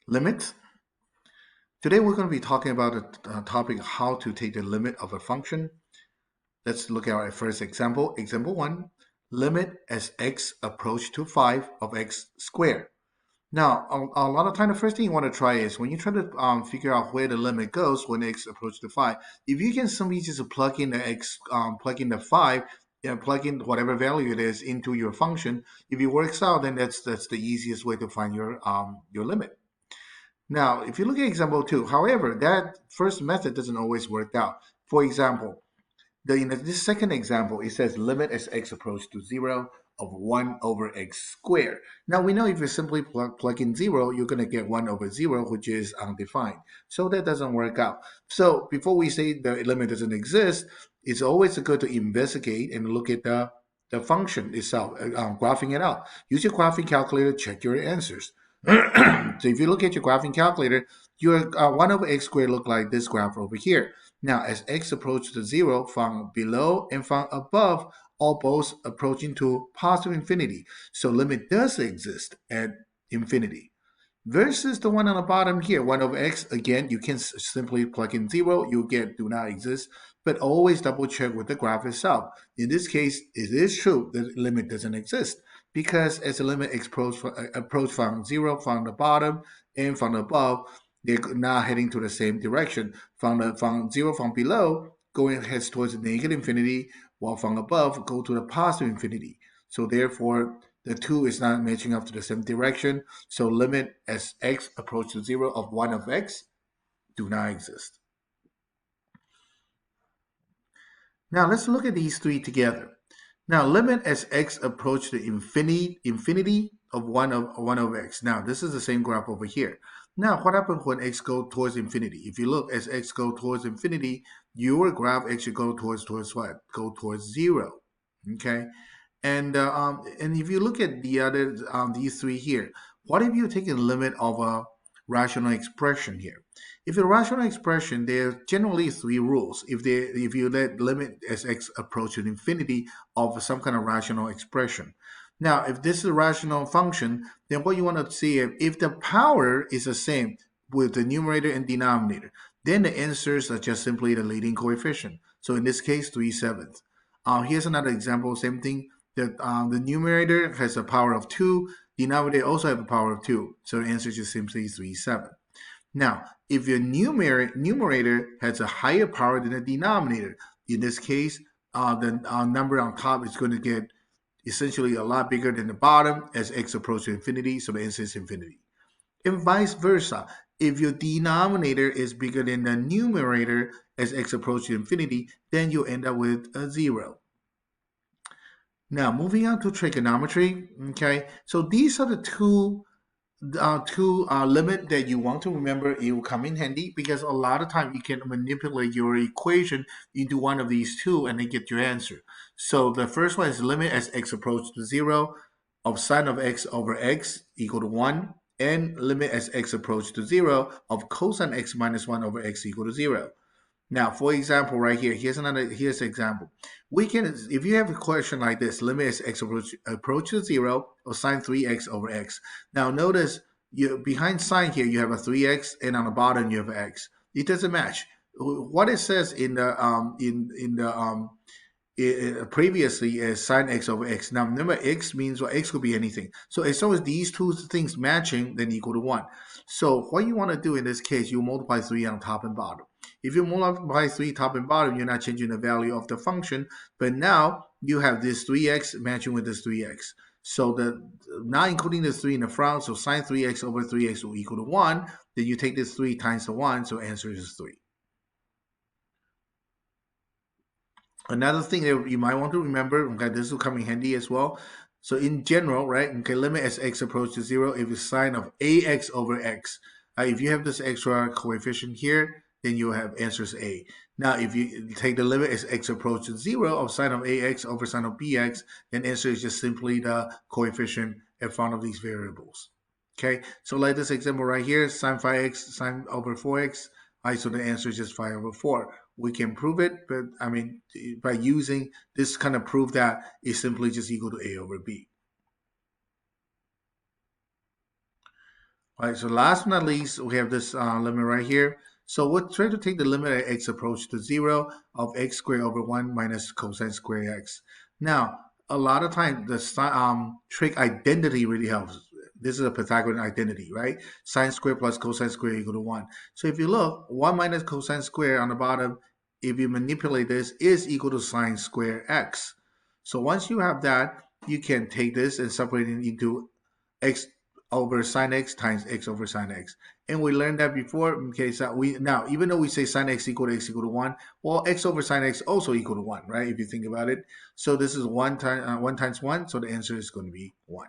Limits. Today we're going to be talking about a topic how to take the limit of a function. Let's look at our first example. Example 1, limit as x approach to 5 of x squared. Now, a lot of time, the first thing you want to try is when you try to figure out where the limit goes when x approaches to 5, if you can simply just plug in the x, plug in the 5, plug in whatever value it is into your function, if it works out, then that's the easiest way to find your limit. Now, if you look at example 2, however, that first method doesn't always work out. For example, in this second example, it says limit as x approach to 0 of 1 over x squared. Now, we know if you simply plug in 0, you're going to get 1 over 0, which is undefined. So that doesn't work out. So before we say the limit doesn't exist, it's always good to investigate and look at the function itself, graphing it out. Use your graphing calculator, check your answers. So if you look at your graphing calculator, your 1 over x squared look like this graph over here. Now, as x approaches to 0, from below and from above, all both approaching to positive infinity. So limit does exist at infinity. Versus the one on the bottom here, 1 over x, again, you can simply plug in 0, you get do not exist, but always double check with the graph itself. In this case, it is true that the limit doesn't exist because as the limit approach from 0 from the bottom and from above, they're not heading to the same direction. From 0 from below, going heads towards the negative infinity, while from above, go to the positive infinity. So therefore, the two is not matching up to the same direction. So limit as x approach to 0 of 1 of x do not exist. Now let's look at these three together. Now limit as x approach to infinity of 1 of x. Now this is the same graph over here. Now what happens when x go towards infinity? If you look as x go towards infinity, your graph actually go towards what? Go towards 0. Okay. And if you look at the other these three here, what if you take a limit of a rational expression here? If a rational expression, there are generally three rules. If you let limit as x approach to infinity of some kind of rational expression. Now, if this is a rational function, then what you want to see if the power is the same with the numerator and denominator, then the answers are just simply the leading coefficient. So in this case, 3/7. Here's another example, same thing. The numerator has a power of 2, denominator also have a power of 2. So the answer is just simply 3/7. Now, if your numerator has a higher power than the denominator, in this case, the number on top is going to get essentially a lot bigger than the bottom as x approaches infinity, so the answer is infinity. And vice versa, if your denominator is bigger than the numerator as x approaches infinity, then you end up with a 0. Now, moving on to trigonometry, okay, so these are the two limit that you want to remember. It will come in handy because a lot of time you can manipulate your equation into one of these two and then get your answer. So the first one is limit as x approaches to 0 of sine of x over x equal to 1, and limit as x approaches to 0 of cosine x minus 1 over x equal to 0. Now, for example, right here, here's an example. We can, if you have a question like this, limit as x approach to 0 of sine 3x over x. Now, notice you behind sine here, you have a 3x, and on the bottom you have x. It doesn't match. What it says in the previously is sine x over x. Now, remember, x means what? X could be anything. So as long as these two things matching, then equal to 1. So what you want to do in this case, you multiply 3 on top and bottom. If you multiply 3 top and bottom, you're not changing the value of the function. But now you have this 3x matching with this 3x. So not including this 3 in the front, so sine 3x over 3x will equal to 1. Then you take this 3 times the 1, so answer is 3. Another thing that you might want to remember, okay, this will come in handy as well. So in general, right, okay, limit as x approaches to 0 if it's sine of ax over x. If you have this extra coefficient here, then you have answers a. Now, if you take the limit as x approaches to 0 of sine of ax over sine of bx, then answer is just simply the coefficient in front of these variables. Okay, so like this example right here, sine 5x, sine over 4x. So the answer is just 5 over 4. We can prove it, but I mean, by using this kind of proof that is simply just equal to a over b. All right, so last but not least, we have this limit right here. So we're trying to take the limit at x approach to 0 of x squared over 1 minus cosine square x. Now, a lot of times the trig identity really helps. This is a Pythagorean identity, right? Sine squared plus cosine squared equal to 1. So if you look, 1 minus cosine squared on the bottom, if you manipulate this, is equal to sine square x. So once you have that, you can take this and separate it into x over sine x times x over sine x. And we learned that before. Okay, so now even though we say sine x equal to 1, well, x over sine x also equal to 1, right? If you think about it. So this is 1 times 1, so the answer is going to be 1.